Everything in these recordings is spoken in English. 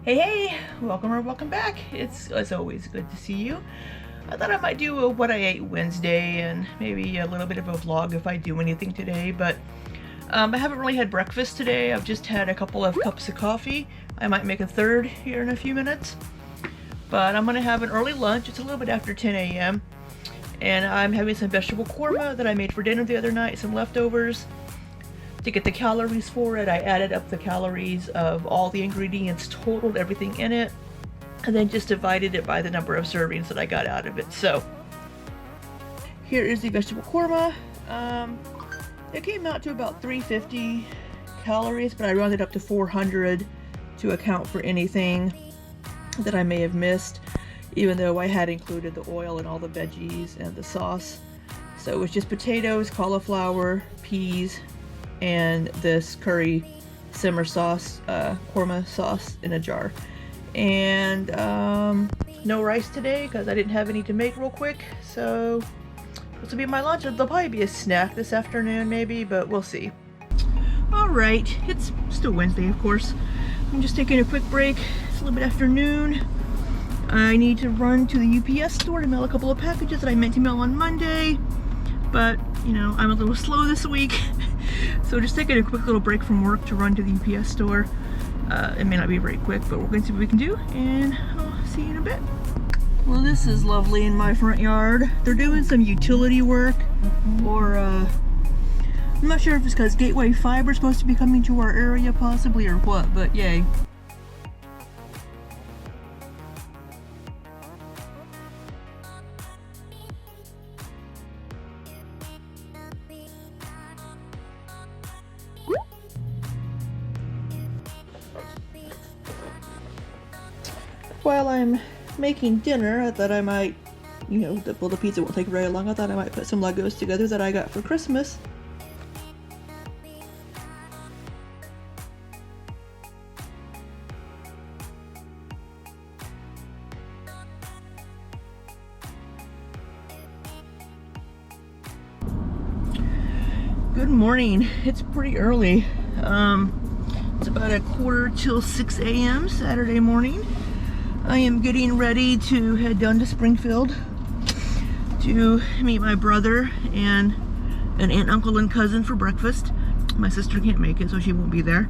Hey, welcome or welcome back. It's as always good to see you. I thought I might do a what I ate Wednesday and maybe a little bit of a vlog if I do anything today, but I haven't really had breakfast today. I've just had a couple of cups of coffee. I might make a third here in a few minutes, but I'm gonna have an early lunch. It's a little bit after 10 a.m. and I'm having some vegetable korma that I made for dinner the other night, some leftovers. To get the calories for it, I added up the calories of all the ingredients, totaled everything in it, and then just divided it by the number of servings that I got out of it. So here is the vegetable korma. It came out to about 350 calories, but I rounded up to 400 to account for anything that I may have missed, even though I had included the oil and all the veggies and the sauce. So it was just potatoes, cauliflower, peas, and this curry simmer sauce, korma sauce in a jar. And no rice today because I didn't have any to make real quick. So this will be my lunch. There'll probably be a snack this afternoon maybe, but we'll see. Alright, it's still Wednesday of course. I'm just taking a quick break. It's a little bit after noon. I need to run to the UPS store to mail a couple of packages that I meant to mail on Monday. But, you know, I'm a little slow this week. So just taking a quick little break from work to run to the UPS store. It may not be very quick, but we're going to see what we can do, and I'll see you in a bit. Well, this is lovely in my front yard. They're doing some utility work, or I'm not sure if it's because Gateway Fiber is supposed to be coming to our area possibly, or what, but yay. While I'm making dinner, I thought I might, you know, the pizza won't take very long. I thought I might put some Legos together that I got for Christmas. Good morning. It's pretty early. It's about 5:45 a.m. Saturday morning. I am getting ready to head down to Springfield to meet my brother and an aunt, uncle, and cousin for breakfast. My sister can't make it, so she won't be there.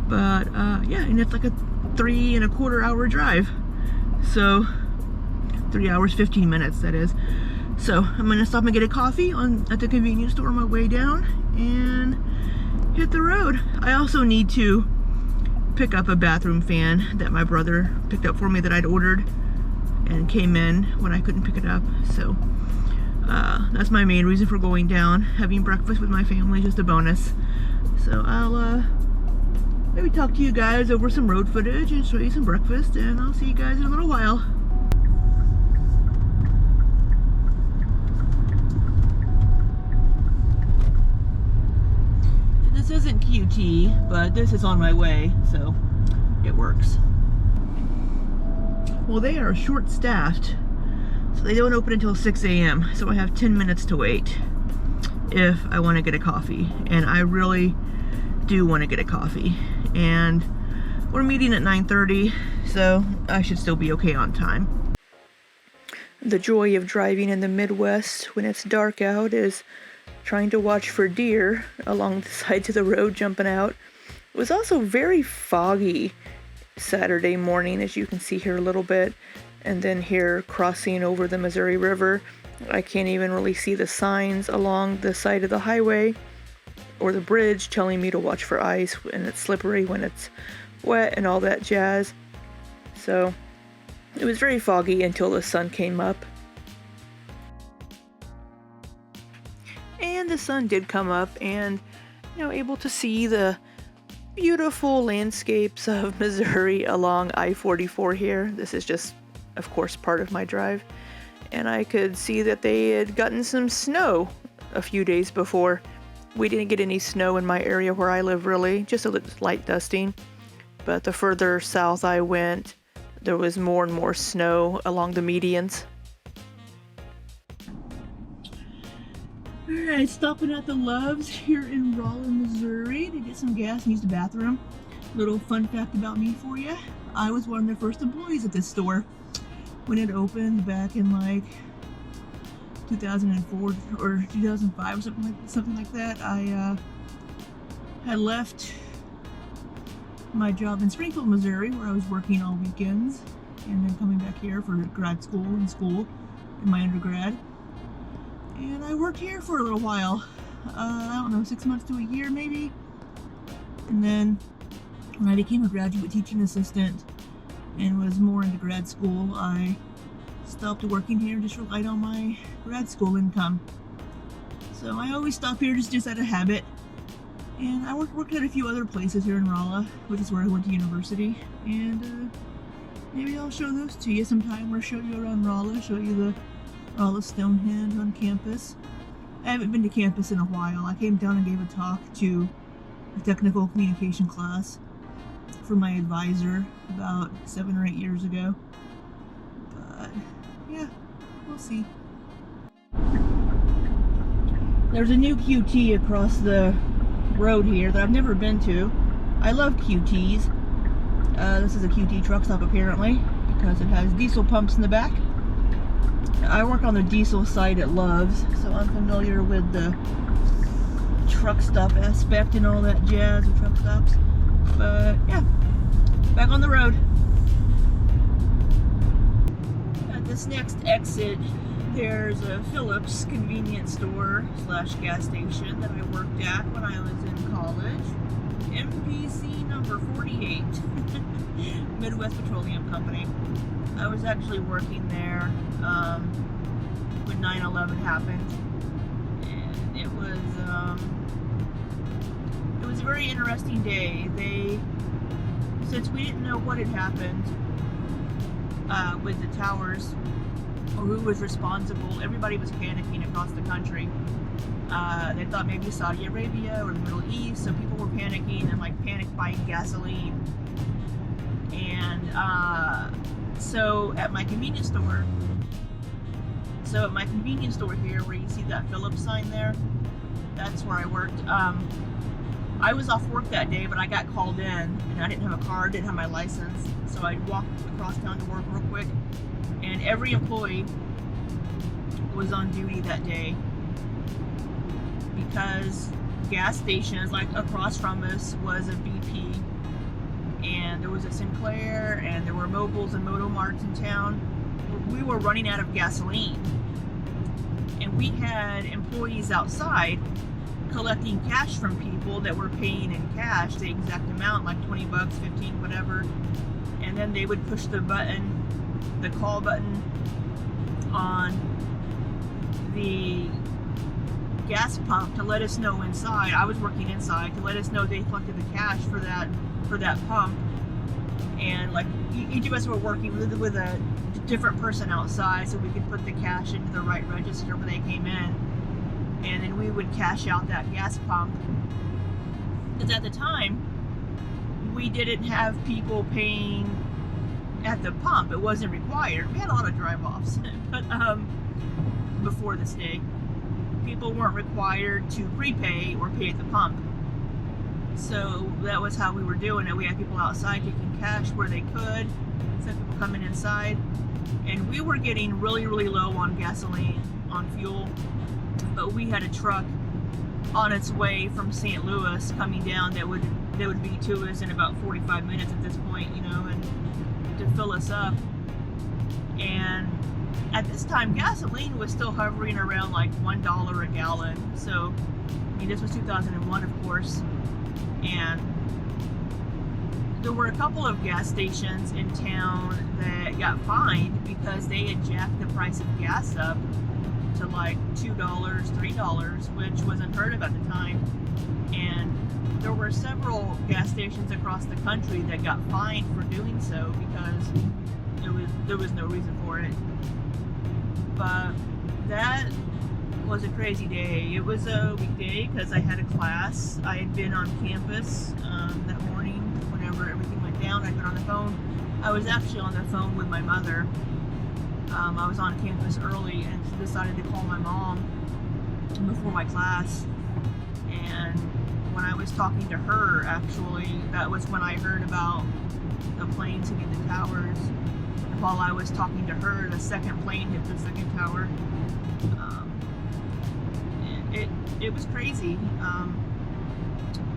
But yeah, and it's like a 3.25 hour drive. So 3 hours, 15 minutes, that is. So I'm gonna stop and get a coffee at the convenience store on my way down and hit the road. I also need to pick up a bathroom fan that my brother picked up for me that I'd ordered and came in when I couldn't pick it up. So that's my main reason for going down. Having breakfast with my family is just a bonus. So I'll maybe talk to you guys over some road footage and show you some breakfast, and I'll see you guys in a little while. This isn't QT, but this is on my way, so it works. Well, they are short-staffed, so they don't open until 6 a.m., so I have 10 minutes to wait if I want to get a coffee, and I really do want to get a coffee. And we're meeting at 9:30, so I should still be okay on time. The joy of driving in the Midwest when it's dark out is trying to watch for deer along the sides of the road jumping out. It was also very foggy Saturday morning, as you can see here a little bit, and then here crossing over the Missouri River, I can't even really see the signs along the side of the highway or the bridge telling me to watch for ice, and it's slippery when it's wet and all that jazz. So it was very foggy until the sun came up. And the sun did come up, and you know, able to see the beautiful landscapes of Missouri along I-44 here. This is just, of course, part of my drive. And I could see that they had gotten some snow a few days before. We didn't get any snow in my area where I live, really, just a light dusting. But the further south I went, there was more and more snow along the medians. Alright, stopping at the Love's here in Rollin, Missouri to get some gas and use the bathroom. Little fun fact about me for you. I was one of the first employees at this store. When it opened back in like 2004 or 2005 or something like that, I had left my job in Springfield, Missouri, where I was working all weekends, and then coming back here for grad school and school in my undergrad. And I worked here for a little while. I don't know, 6 months to a year maybe. And then when I became a graduate teaching assistant and was more into grad school, I stopped working here and just relied on my grad school income. So I always stop here just out of habit. And I worked at a few other places here in Rolla, which is where I went to university. And maybe I'll show those to you sometime, or show you around Rolla, show you the Rolla Stonehenge on campus. I haven't been to campus in a while. I came down and gave a talk to a technical communication class for my advisor about 7 or 8 years ago. But yeah, we'll see. There's a new QT across the road here that I've never been to. I love QTs. This is a QT truck stop apparently, because it has diesel pumps in the back. I work on the diesel side at Love's, so I'm familiar with the truck stop aspect and all that jazz of truck stops. But yeah, back on the road. At this next exit, there's a Phillips convenience store / gas station that I worked at when I was in college. MPC number 48, Midwest Petroleum Company. I was actually working there when 9/11 happened, and it was a very interesting day. Since we didn't know what had happened with the towers or who was responsible, everybody was panicking across the country. They thought maybe Saudi Arabia or the Middle East, so people were panicking and like panic buying gasoline. And so at my convenience store here, where you see that Phillips sign there, that's where I worked. I was off work that day, but I got called in, and I didn't have a card, didn't have my license, so I walked across town to work real quick. And every employee was on duty that day, because gas stations like across from us was a BP, and there was a Sinclair, and there were Mobiles and Motomarts in town. We were running out of gasoline, and we had employees outside collecting cash from people that were paying in cash the exact amount, like 20 bucks, 15, whatever. And then they would push the call button on the gas pump to let us know inside. I was working inside to let us know they collected the cash for that pump. And like each of us were working with a different person outside, so we could put the cash into the right register when they came in, and then we would cash out that gas pump. Because at the time, we didn't have people paying at the pump. It wasn't required. We had a lot of drive-offs, but before this day, people weren't required to prepay or pay at the pump. So that was how we were doing it. We had people outside taking cash where they could, some people coming inside, and we were getting really, really low on gasoline, on fuel. But we had a truck on its way from St. Louis coming down that would be to us in about 45 minutes at this point, and to fill us up. And at this time, gasoline was still hovering around like $1 a gallon. So, I mean, this was 2001, of course, and there were a couple of gas stations in town that got fined because they had jacked the price of gas up to like $2, $3, which was unheard of at the time. And there were several gas stations across the country that got fined for doing so because there was no reason for it. But that was a crazy day. It was a weekday because I had a class. I had been on campus that morning whenever everything went down. I'd been on the phone. I was actually on the phone with my mother. I was on campus early and decided to call my mom before my class. And when I was talking to her, actually. That was when I heard about the planes hitting the towers. While I was talking to her, the second plane hit the second tower. It was crazy.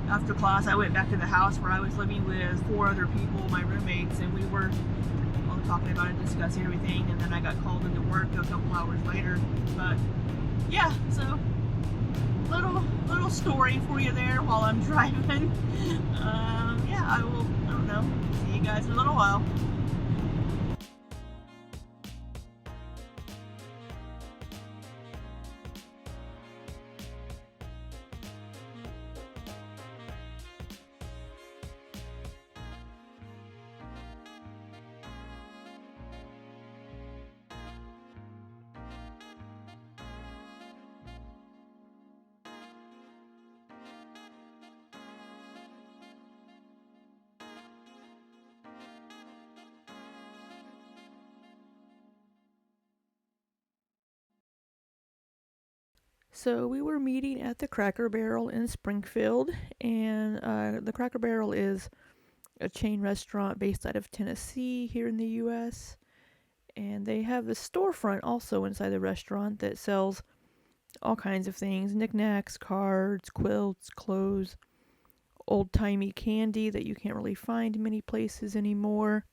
After class, I went back to the house where I was living with 4 other people, my roommates, and we were all talking about it, discussing everything, and then I got called into work a couple hours later. But yeah, so little story for you there while I'm driving. Yeah, I don't know, see you guys in a little while. So we were meeting at the Cracker Barrel in Springfield, and the Cracker Barrel is a chain restaurant based out of Tennessee here in the U.S. And they have a storefront also inside the restaurant that sells all kinds of things, knickknacks, cards, quilts, clothes, old-timey candy that you can't really find many places anymore.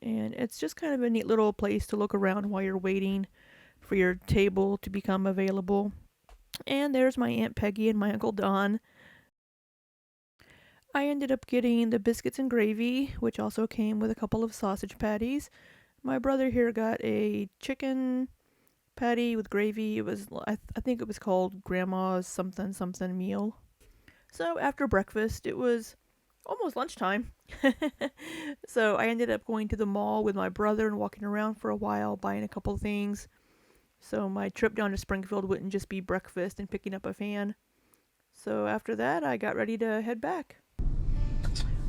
And it's just kind of a neat little place to look around while you're waiting for your table to become available. And there's my Aunt Peggy and my Uncle Don. I ended up getting the biscuits and gravy, which also came with a couple of sausage patties. My brother here got a chicken patty with gravy. It was, I think it was called Grandma's something something meal. So after breakfast, it was almost lunchtime. So I ended up going to the mall with my brother and walking around for a while, buying a couple of things. So my trip down to Springfield wouldn't just be breakfast and picking up a fan. So after that, I got ready to head back.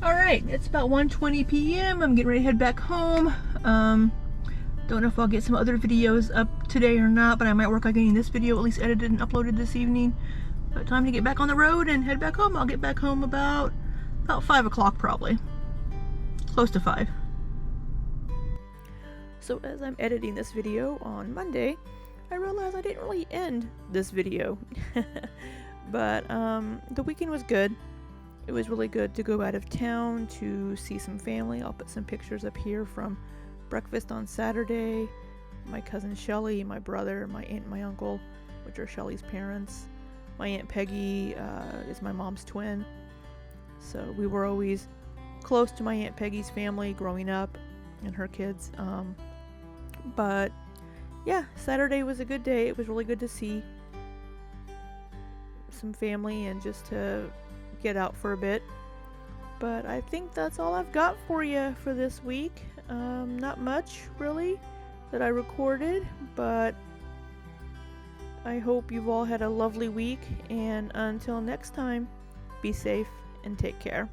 Alright, it's about 1:20 p.m. I'm getting ready to head back home. Don't know if I'll get some other videos up today or not, but I might work on getting this video at least edited and uploaded this evening. But time to get back on the road and head back home. I'll get back home about 5 o'clock probably. Close to 5. So as I'm editing this video on Monday, I realized I didn't really end this video. But the weekend was good. It was really good to go out of town to see some family. I'll put some pictures up here from breakfast on Saturday. My cousin Shelly, my brother, my aunt and my uncle, which are Shelly's parents. My Aunt Peggy is my mom's twin. So we were always close to my Aunt Peggy's family growing up and her kids. But yeah, Saturday was a good day. It was really good to see some family and just to get out for a bit. But I think that's all I've got for you for this week. Not much really that I recorded, but I hope you've all had a lovely week, and until next time, be safe and take care.